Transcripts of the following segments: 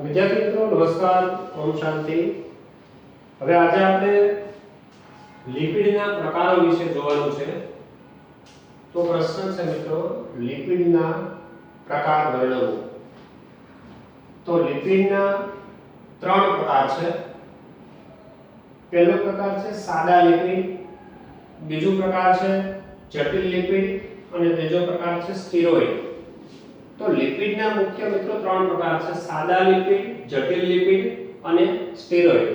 વિદ્યાર્થી મિત્રો નમસ્કાર, ઓમ શાંતિ. હવે આજે આપણે લિપિડના પ્રકારો વિશે જોવાનું છે. તો પ્રશ્ન છે મિત્રો, લિપિડના પ્રકાર વર્ણવો. તો લિપિડના ત્રણ પ્રકાર છે. પહેલો પ્રકાર છે સાદા લિપિડ, બીજો પ્રકાર છે જટિલ લિપિડ અને ત્રીજો પ્રકાર છે સ્ટીરોઇડ. તો લિપિડના મુખ્ય મિત્રો ત્રણ પ્રકાર છે: સાદા લિપિડ, જટિલ લિપિડ અને સ્ટીરોઇડ.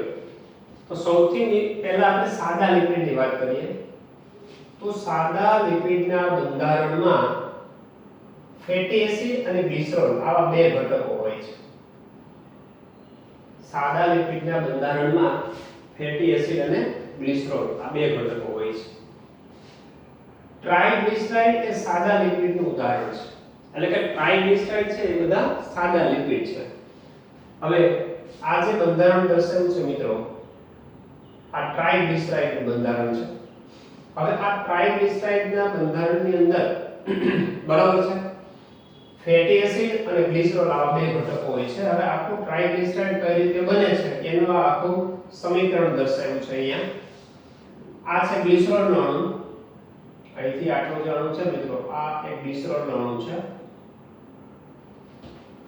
તો સૌથી પહેલા આપણે સાદા લિપિડની વાત કરીએ. તો સાદા લિપિડના બંધારણમાં ફેટી એસિડ અને ગ્લિસરોલ આવા બે ઘટકો હોય છે. સાદા લિપિડના બંધારણમાં ફેટી એસિડ અને ગ્લિસરોલ આ બે ઘટકો હોય છે. ટ્રાઇગ્લિસરાઇડ એ સાદા લિપિડનું ઉદાહરણ છે. એટલે કે ટ્રાઇગ્લિસરાઇડ છે એ બધા સાદા લિપિડ છે. હવે આ જે બંધારણ દર્શાવ્યું છે મિત્રો, આ ટ્રાઇગ્લિસરાઇડનું બંધારણ છે. હવે આ ટ્રાઇગ્લિસરાઇડના બંધારણની અંદર બરાબર છે ફેટી એસિડ અને ગ્લિસરોલ આવા બે ઘટકો હોય છે. હવે આખું ટ્રાઇગ્લિસરાઇડ કઈ રીતે બને છે એનું આખું સમીકરણ દર્શાવ્યું છે અહીંયા. આ છે ગ્લિસરોલનો અણુ, અહીંથી આટલો જે અણુ છે મિત્રો આ એક ગ્લિસરોલનો અણુ છે,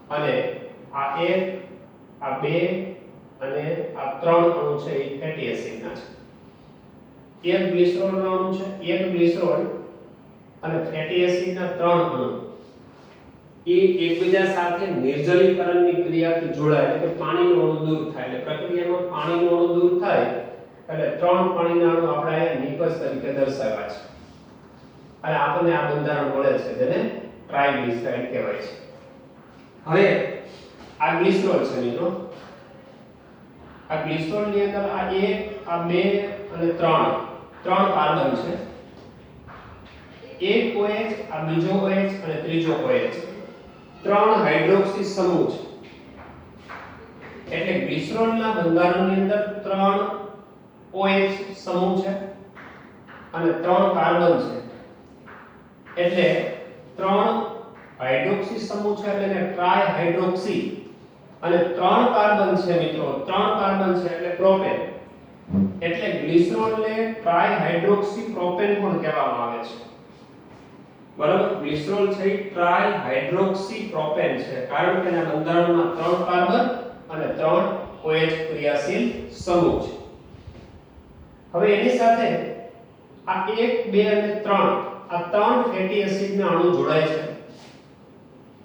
અને આ એક, આ બે અને આ ત્રણ અણુ છે એ ફેટી એસિડના છે. એક ગ્લિસરોલનો અણુ છે, એક ગ્લિસરોલ અને ફેટી એસિડના ત્રણ અણુ એ એકબીજા સાથે નિર્જલીકરણની ક્રિયાથી જોડાય, એટલે કે પાણીનો અણુ દૂર થાય. એટલે પ્રક્રિયામાં પાણીનો અણુ દૂર થાય એટલે ત્રણ પાણીના અણુ આપણે અહીંયા નિપજ તરીકે દર્શાવ્યા છે. અને આપણને આ બંધારણ મળે છે જેને ટ્રાઇગ્લિસરાઇડ કહેવાય છે. હવે આ ગ્લિસરોલ છે મિત્રો. આ ગ્લિસરોલની અંદર આ એક, આ બે અને ત્રણ કાર્બન છે. એક OH, આ બીજો OH અને ત્રીજો OH, ત્રણ હાઇડ્રોક્સી સમૂહ છે. એટલે ગ્લિસરોલના બંધારણની અંદર ત્રણ OH સમૂહ છે અને ત્રણ કાર્બન છે. એટલે ત્રણ હાઇડ્રોક્સી સમૂહ છે એટલે ટ્રાય હાઇડ્રોક્સી, અને ત્રણ કાર્બન છે મિત્રો, ત્રણ કાર્બન છે એટલે પ્રોપેન. એટલે ગ્લિસરોલને ટ્રાય હાઇડ્રોક્સી પ્રોપેન પણ કહેવામાં આવે છે. બરાબર, ગ્લિસરોલ છે ટ્રાય હાઇડ્રોક્સી પ્રોપેન છે કારણ કે એના બંધારણમાં ત્રણ કાર્બન અને ત્રણ OH ક્રિયાશીલ સમૂહ છે. હવે એની સાથે આ 1, 2 અને 3 આ ત્રણ ફેટી એસિડના અણુ જોડાય છે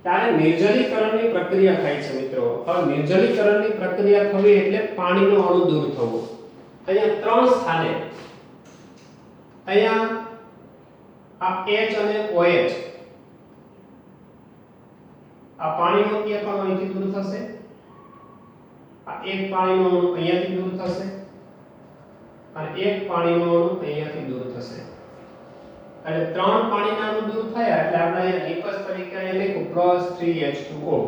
ત્યારે નિર્જલીકરણની પ્રક્રિયા થાય છે મિત્રો. હવે નિર્જલીકરણની પ્રક્રિયા થવી એટલે પાણીનો અણુ દૂર થવો. અહીંયા ત્રણ સ્થાને અહીંયા આ H અને OH, આ પાણીનો એક અણુ અહીંથી દૂર થશે, આ એક પાણીનો અણુ અહીંયાથી દૂર થશે અને એક પાણીનો અણુ અહીંયાથી દૂર થશે. એટલે ત્રણ પાણીના અણુ દૂર થયા એટલે આપણે અહીંયા નિપજ તરીકે અહીંયા લખ્યું +3H2O.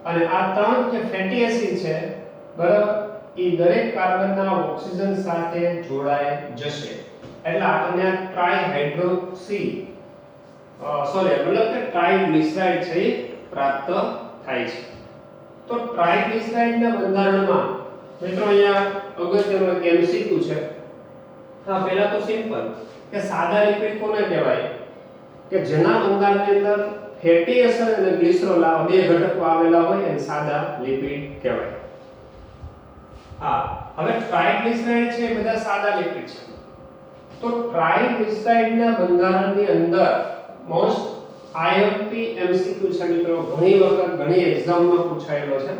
અને આ ત્રણ જે ફેટી એસિડ છે બરાબર, એ દરેક કાર્બનના ઓક્સિજન સાથે જોડાઈ જશે. એટલે આપણને ટ્રાઇહાઇડ્રોક્સી મતલબ કે ટ્રાઇગ્લિસરાઇડ છે એ પ્રાપ્ત થાય છે. તો ટ્રાઇગ્લિસરાઇડના બંધારણમાં મિત્રો અહીંયા અગત્યનો એક MCQ છે. હા, પહેલા તો સિમ્પલ કે સાદા લિપિડ કોને કહેવાય કે જેના બંધારણની અંદર ફેટી એસિડ અને ગ્લિસરોલ આ બે ઘટકો આવેલા હોય એને સાદા લિપિડ કહેવાય. હા, હવે ટ્રાઇગ્લિસરાઇડ છે એ બધા સાદા લિપિડ છે. તો ટ્રાઇગ્લિસરાઇડના બંધારણની અંદર મોસ્ટ IMP MCQ છે મિત્રો, ઘણી વખત ઘણી એક્ઝામમાં પૂછાયેલો છે.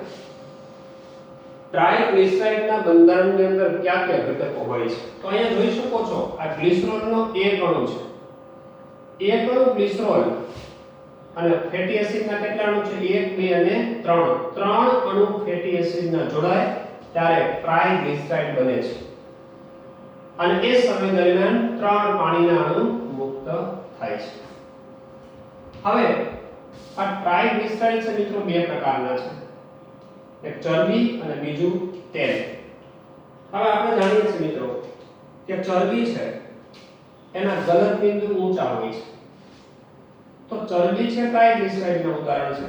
ટ્રાઇગ્લિસરાઇડના બંધારણની અંદર કયા કયા ઘટકો હોય છે? તો અહીંયા જોઈ શકો છો આ ગ્લિસરોલનો એક અણુ છે. એક અણુ ગ્લિસરોલ અને ફેટી એસિડના કેટલા અણુ છે? 1, 2 અને 3. ત્રણ અણુ ફેટી એસિડના જોડાય ત્યારે ટ્રાઇગ્લિસરાઇડ બને છે. અને એ સમય દરમિયાન ત્રણ પાણીના અણુ મુક્ત થાય છે. હવે આ ટ્રાઇગ્લિસરાઇડ છે મિત્રો બે પ્રકારના છે, એક ચરબી અને બીજું તેલ. હવે આપણે જાણીએ છીએ મિત્રો કે ચરબી છે એના ગલન બિંદુ ઊંચા હોય છે. તો ચરબી છે ટ્રાઇગ્લિસરાઇડનું ઉદાહરણ છે,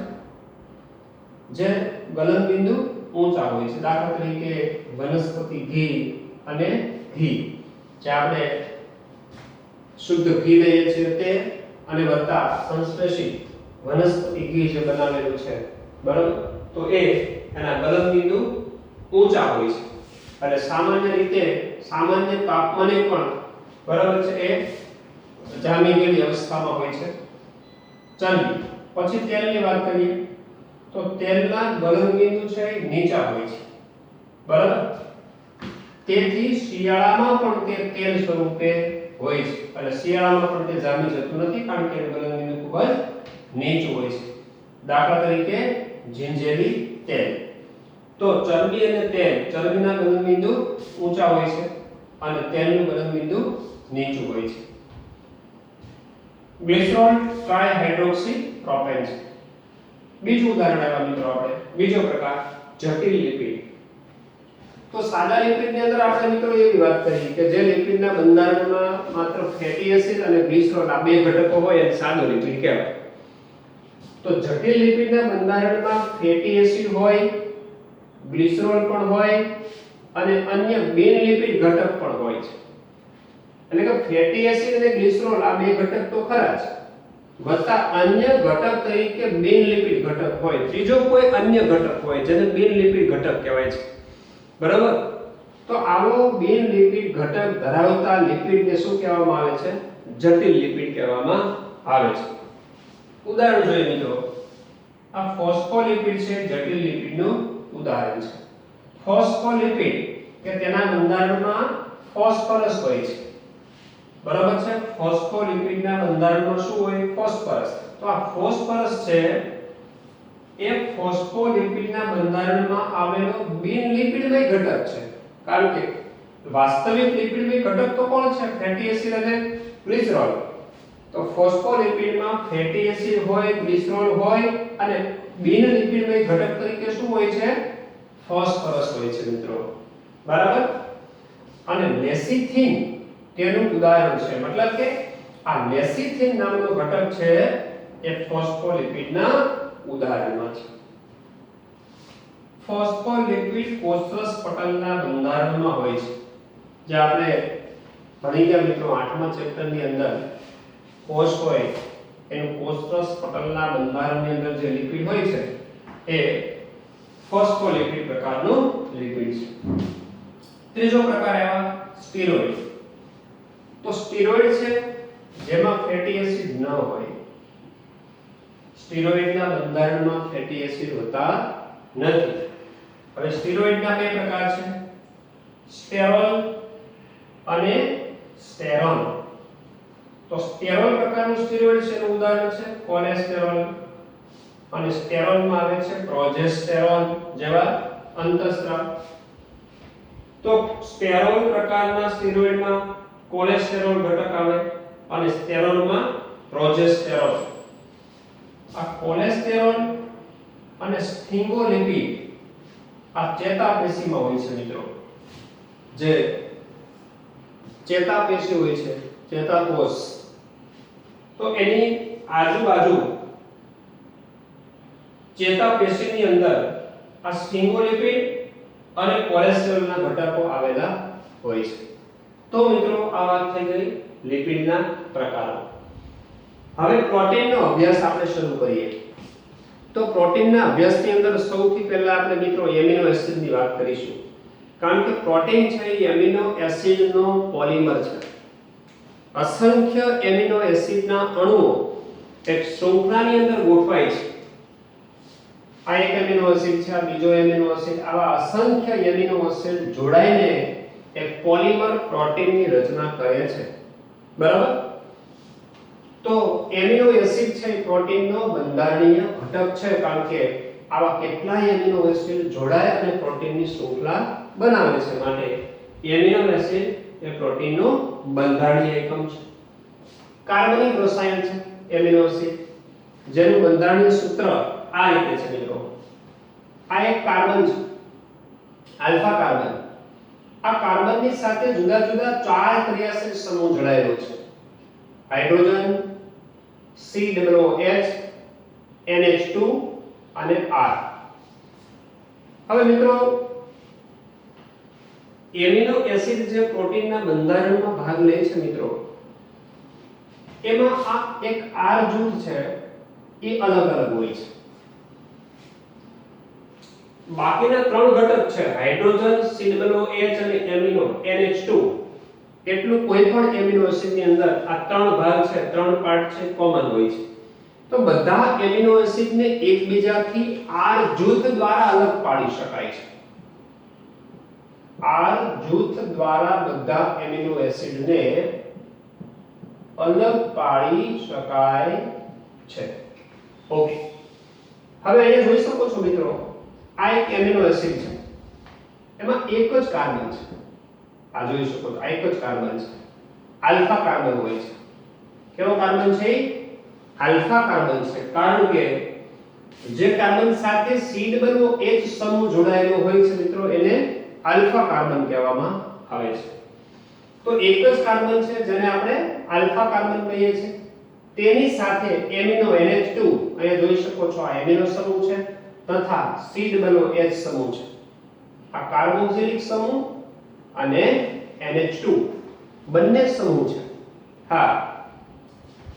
જે ગલનબિંદુ ઊંચા હોય છે. દાખલા તરીકે વનસ્પતિ ઘી અને ઘી, જે આપણે શુદ્ધ ઘી લઈએ છીએ તે અને વત્તા સંશ્લેષિત વનસ્પતિ ઘી જે બનાવેલું છે, બરાબર, તો એના ગલનબિંદુ ઊંચા હોય છે. અને સામાન્ય રીતે સામાન્ય તાપમાને પણ, બરાબર છે, એ જામી ગયેલી અવસ્થામાં હોય છે. ચરબી. પછી તેલની વાત કરીએ તો તેલના ગલનબિંદુ છે એ નીચા હોય છે, બરાબર. તેથી શિયાળામાં પણ તે તેલ સ્વરૂપે હોય છે અને શિયાળામાં પણ તે જામી જતું નથી, કારણ કે એનું ગલનબિંદુ ખૂબ જ નીચું હોય છે. દાખલા તરીકે જિંજેરી તેલ. તો ચરબી અને તેલ, ચરબીના ગલનબિંદુ ઊંચા હોય છે અને તેલનું ગલનબિંદુ નીચું હોય છે. ગ્લિસરોલ ટ્રાઇહાઇડ્રોક્સી પ્રોપેન છે. બીજું ઉદાહરણ આવ્યા મિત્રો, આપણે બીજો પ્રકાર જટિલ લિપિડ. તો સાદા લિપિડની અંદર આપણે મિત્રો એવી વાત કરી કે જે લિપિડના બંધારણમાં માત્ર ફેટી એસિડ અને ગ્લિસરોલ આ બે ઘટકો હોય એને સાદો લિપિડ કહેવાય. તો જટિલ લિપિડના બંધારણમાં ફેટી એસિડ હોય, ગ્લિસરોલ પણ હોય અને અન્ય બિન લિપિડ ઘટક પણ હોય છે. એટલે કે ફેટી એસિડ અને ગ્લિસરોલ આ બે ઘટક તો ખરા જ, વત્તા અન્ય ઘટક તરીકે બિન લિપિડ ઘટક હોય, ત્રીજો કોઈ અન્ય ઘટક હોય જેને બિન લિપિડ ઘટક કહેવાય છે, બરાબર. તો આવો બિન લિપિડ ઘટક ધરાવતા લિપિડને શું કહેવામાં આવે છે? જટિલ લિપિડ કહેવામાં આવે છે. ઉદાહરણ જોઈએ મિત્રો, આ ફોસ્ફોલિપિડ છે, જટિલ લિપિડનું ઉદાહરણ છે. ફોસ્ફોલિપિડ કે તેના બંધારણમાં ફોસ્ફરસ હોય છે, બરાબર છે. ફોસ્ફોલિપિડના બંધારણમાં શું હોય? ફોસ્ફરસ. તો આ ફોસ્ફરસ છે એ ફોસ્ફોલિપિડના બંધારણમાં આવેલો બિન લિપિડમય ઘટક છે, કારણ કે વાસ્તવિક લિપિડમય ઘટક તો કોણ છે? ફેટી એસિડ અને ગ્લિસરોલ. તો ફોસ્ફોલિપિડમાં ફેટી એસિડ હોય, ગ્લિસરોલ હોય અને બિન લિપિડમય ઘટક તરીકે શું હોય છે? ફોસ્ફરસ હોય છે મિત્રો, બરાબર. અને લેસિથિન તેનું ઉદાહરણ છે, મતલબ કે આ લેસિથિન નામનો ઘટક છે એ ફોસ્ફોલિપિડના ઉદાહરણમાં છે. ફોસ્ફોલિપિડ કોષરસ પટલના બંધારણમાં હોય છે, જે આપણે ભણી ગયા મિત્રો 8મા ચેપ્ટરની અંદર. કોષ હોય એનું કોષરસ પટલના બંધારણની અંદર જે લિપિડ હોય છે એ ફોસ્ફોલિપિડ પ્રકારનું લિપિડ છે. ત્રીજો પ્રકાર આવ્યા સ્ટીરોઇડ. તો સ્ટીરોઇડ છે જેમાં ફેટી એસિડ ન હોય. સ્ટીરોઇડના બંધારણમાં ફેટી એસિડ હોતા નથી. હવે સ્ટીરોઇડના બે પ્રકાર છે, સ્ટેરોલ અને સ્ટેરોન. તો સ્ટેરોલ પ્રકારનું સ્ટીરોઇડ છે એનું ઉદાહરણ છે કોલેસ્ટેરોલ, અને સ્ટેરોલમાં આવે છે પ્રોજેસ્ટેરોન જેવા અંતઃસ્ત્રાવ. તો સ્ટેરોલ પ્રકારના સ્ટીરોઇડમાં કોલેસ્ટેરોલ ઘટક આવે અને સ્ટેરોલમાં પ્રોજેસ્ટેરોલ. આ કોલેસ્ટેરોલ અને સ્ફિંગોલિપિડ આ ચેતાપેશીમાં હોય છે મિત્રો. જે ચેતાપેશી હોય છે, ચેતાકોષ, તો એની આજુબાજુ ચેતાપેશીની અંદર આ સ્ફિંગોલિપિડ અને કોલેસ્ટેરોલના ઘટકો આવેલા હોય છે. તો મિત્રો આ વાત થઈ ગઈ લિપિડના પ્રકારો. હવે પ્રોટીનનો અભ્યાસ આપણે શરૂ કરીએ. તો પ્રોટીનના અભ્યાસની અંદર સૌથી પહેલા આપણે મિત્રો એમિનો એસિડની વાત કરીશું, કારણ કે પ્રોટીન છે એ એમિનો એસિડનો પોલિમર છે. અસંખ્ય એમિનો એસિડના અણુઓ એક શૃંખલાની અંદર ગોઠવાય છે. આ એક એમિનો એસિડ છે, આ બીજો એમિનો એસિડ, આવા અસંખ્ય એમિનો એસિડ જોડાઈને એક પોલિમર પ્રોટીનની રચના કરે છે, બરાબર. તો એમિનો એસિડ છે એ પ્રોટીનનો બંધારણીય ઘટક છે, કારણ કે આવા કેટલાય એમિનો એસિડ જોડાય અને પ્રોટીનની શૃંખલા બનાવે છે. માટે એમિનો એસિડ એ પ્રોટીનનો બંધારણીય એકમ છે. કાર્બનિક રસાયણ છે એમિનો એસિડ, જેનું બંધારણીય સૂત્ર આ રીતે છે મિત્રો. આ એક કાર્બન છે, આલ્ફા કાર્બન. આ કાર્બનની સાથે જુદા જુદા 4 ક્રિયાશીલ સમૂહ જોડાયેલો છે. હાઇડ્રોજન, COOH, NH2 અને R. હવે મિત્રો એમિનો એસિડ જે પ્રોટીનના બંધારણમાં ભાગ લે છે મિત્રો, એમાં આ એક R જૂથ છે એ અલગ અલગ હોય છે. બાકીના ત્રણ ઘટક છે હાઇડ્રોજન, COOH અને એમિનો NH2, એટલું કોઈ પણ એમિનો એસિડની અંદર આ ત્રણ ભાગ છે, ત્રણ પાર્ટ છે કોમન હોય છે. તો બધા એમિનો એસિડને એકબીજાથી R જૂથ દ્વારા અલગ પાડી શકાય છે. R જૂથ દ્વારા બધા એમિનો એસિડને અલગ પાડી શકાય છે. ઓકે, હવે અહીંયા જોઈ શકો છો મિત્રો, આ એક એમિનો એસિડ છે, એમાં એક જ કાર્બન છે. આ જોઈ શકો છો, આ એક જ કાર્બન છે, આલ્ફા કાર્બન હોય છે. કેવો કાર્બન છે? આલ્ફા કાર્બન છે, કારણ કે જે કાર્બન સાથે COOH સમૂહ જોડાયેલો હોય છે મિત્રો, એને આલ્ફા કાર્બન કહેવામાં આવે છે. તો એક જ કાર્બન છે જેને આપણે આલ્ફા કાર્બન કહીએ છીએ, તેની સાથે એમિનો NH2, અહીંયા જોઈ શકો છો આ એમિનો સમૂહ છે તથા COOH સમૂહ છે. આ કાર્બોક્સિલિક સમૂહ અને NH2 બંને સમૂહ છે. હા,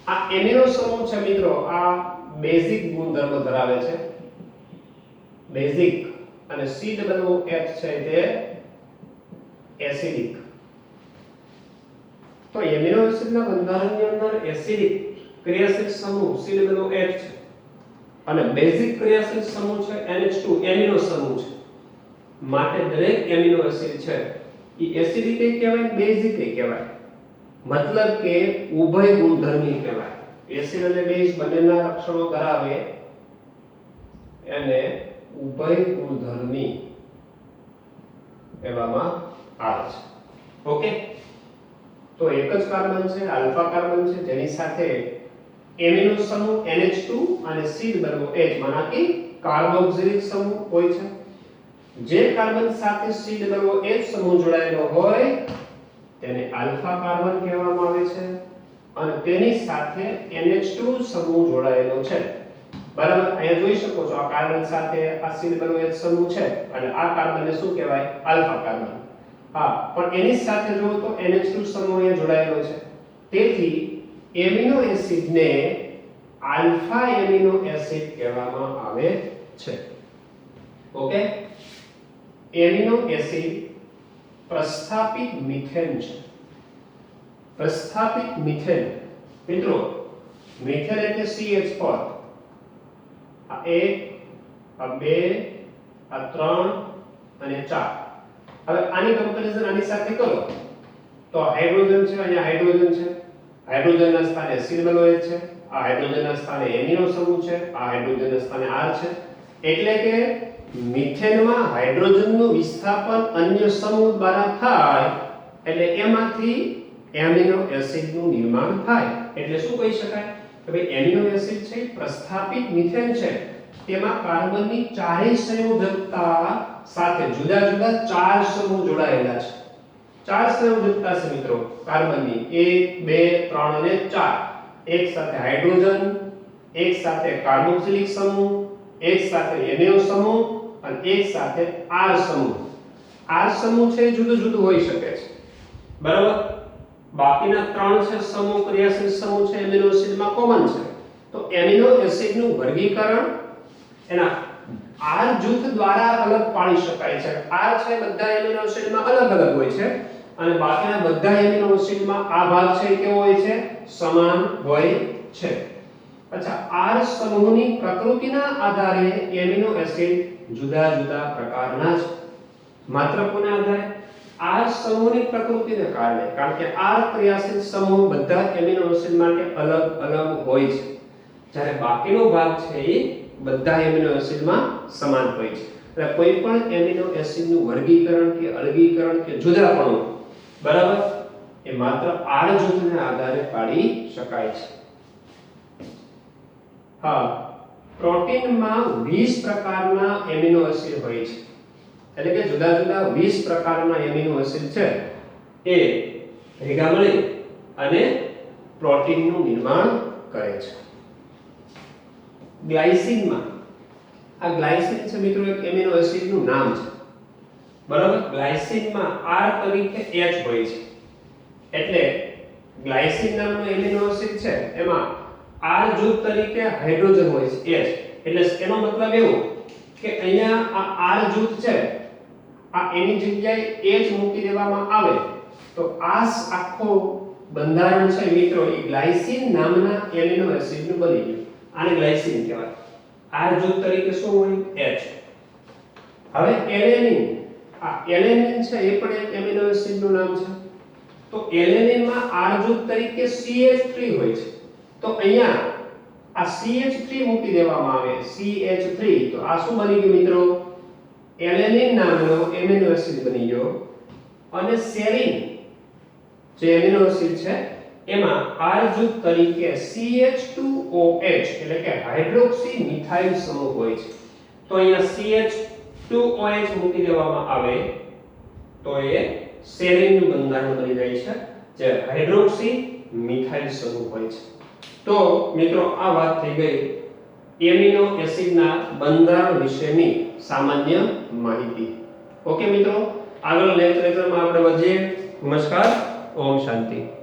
આ એમિનો સમૂહ છે મિત્રો, આ બેઝિક ગુણધર્મ ધરાવે છે, બેઝિક, અને COOH છે તે એસિડિક. તો એમિનો એસિડના બંધારણની અંદર એસિડિક ક્રિયાશીલ સમૂહ COOH છે અને બેઝિક ક્રિયાશીલ સમૂહ છે NH2 એમિનો સમૂહ છે. માટે દરેક એમિનો એસિડ છે એ એસિડિક કહેવાય, બેઝિક કહેવાય, મતલબ કે ઉભય ગુણધર્મી કહેવાય. એસિડ અને બેઝ બંનેના લક્ષણો ધરાવે એને ઉભય ગુણધર્મી કહેવામાં આવે છે. ઓકે, તો એક જ કાર્બન છે, આલ્ફા કાર્બન છે, જેની સાથે એમિનો સમૂહ NH2 અને COOH માનાકી કાર્બોક્સિલિક સમૂહ હોય છે. જે કાર્બન સાથે COOH સમૂહ જોડાયેલો હોય તેને આલ્ફા કાર્બન કહેવામાં આવે છે, અને તેની સાથે NH2 સમૂહ જોડાયેલો છે. બરાબર, અહીંયા જોઈ શકો છો આ કાર્બન સાથે આ COOH સમૂહ છે અને આ કાર્બનને શું કહેવાય? Alpha carbon. હા, પણ એની સાથે જો તો NH2 સમૂહ અહીંયા જોડાયેલો છે. તેથી એમિનો એસિડને આલ્ફા એમિનો એસિડ કહેવામાં આવે છે. ઓકે, એમિનો એસિડ પ્રસ્થાપિત મિથેન છે. પ્રસ્થાપિત મિથેન મિત્રો, મિથેન એટલે CH4, આ 1, આ 2, આ 3 અને 4. હવે આની કમ્પેરિઝન આની સાથે કરો તો હાઇડ્રોજન છે, અહીંયા હાઇડ્રોજન છે, હાઇડ્રોજનના સ્થાને COOH છે, આ હાઇડ્રોજનના સ્થાને એમિનો સમૂહ છે, આ હાઇડ્રોજનના સ્થાને R છે. એટલે કે મિથેનમાં હાઇડ્રોજનનું વિસ્થાપન અન્ય સમૂહ દ્વારા થાય એટલે એમાંથી એમિનો એસિડનું નિર્માણ થાય. એટલે શું કહી શકાય કે ભાઈ એમિનો એસિડ છે પ્રસ્થાપિત મિથેન છે, તેમાં કાર્બનની ચારેય સંયોજકતા સાથે જુદા જુદા ચાર સમૂહ જોડાયેલા છે. ચાર સંયોજકતા છે મિત્રો કાર્બનની, 1 2 3 અને 4. એક સાથે હાઇડ્રોજન, એક સાથે કાર્બોક્સિલિક સમૂહ, એક સાથે એમિનો સમૂહ અને એક સાથે R સમૂહ. R સમૂહ છે જુદું જુદું હોઈ શકે છે. બરાબર, બાકીના ત્રણ છે સમૂહ ક્રિયાશીલ સમૂહ છે એમિનો એસિડમાં કોમન છે. તો એમિનો એસિડનું વર્ગીકરણ એના R જૂથ દ્વારા અલગ પાડી શકાય છે. R છે બધા એમિનો એસિડમાં અલગ અલગ હોય છે અને બાકીના બધા એમિનો એસિડમાં આ ભાગ છે કેવો હોય છે? સમાન હોય છે. અચ્છા, R સમૂહની પ્રકૃતિના આધારે એમિનો એસિડ જુદા જુદા પ્રકારના છે. માત્ર કોના આધારે? R સમૂહની પ્રકૃતિને કારણે, કારણ કે R ક્રિયાશીલ સમૂહ બધા એમિનો એસિડ માટે અલગ અલગ હોય છે, જ્યારે બાકીનો ભાગ છે એ બધા એમિનો એસિડમાં સમાન હોય છે. એટલે કોઈ પણ એમિનો એસિડનું વર્ગીકરણ કે અલગીકરણ કે જુદાપણું, બરાબર, એ માત્ર R જૂથને આધારે પાડી શકાય છે. હા, પ્રોટીનમાં 20 પ્રકારના એમિનો એસિડ હોય છે. એટલે કે જુદા જુદા 20 પ્રકારના એમિનો એસિડ છે એ ભેગા મળી અને પ્રોટીનનું નિર્માણ કરે છે. ગ્લાયસિનમાં આ ગ્લાયસિન છે મિત્રો એક એમિનો એસિડ નું નામ છે બરાબર ગ્લાયસિન માં R તરીકે H હોય છે એટલે ગ્લાયસિન નામનો એમિનો એસિડ છે એમાં R જૂથ તરીકે હાઇડ્રોજન હોય છે H એટલે એનો મતલબ એવું કે અહીંયા આ R જૂથ છે આ એની જગ્યાએ H મૂકી દેવામાં આવે તો આ આખો બંધારણ છે મિત્રો એ ગ્લાયસિન નામના એમિનો એસિડ નું બની ગયું આને ગ્લાયસિન કહેવાય R જૂથ તરીકે શું હોય H હવે એલેનિન આ એલેનિન છે એ પણ એક એમિનો એસિડ નું નામ છે તો એલેનિન માં R જૂથ તરીકે CH3 હોય છે તો અહીંયા આ CH3 મૂકી દેવામાં આવે CH3 તો આ શું બની ગયું મિત્રો એલેનિન નામનો એમિનો એસિડ બની ગયો અને સેરિન જે એમિનો એસિડ છે એમાં R જૂથ તરીકે CH2OH એટલે કે હાઇડ્રોક્સી મિથાઇલ સમૂહ હોય છે તો અહીંયા CH2OH મૂકી દેવામાં આવે તો એ સેરિન નું બંધારણ બની જાય છે જે હાઇડ્રોક્સી મિથાઇલ સમૂહ હોય છે તો મિત્રો આ વાત થઈ ગઈ એમિનો એસિડના બંધારણ વિશેની સામાન્ય માહિતી ઓકે મિત્રો આગળ નેક્સ્ટ લેક્ચરમાં આપણે વધીએ નમસ્કાર ઓમ શાંતિ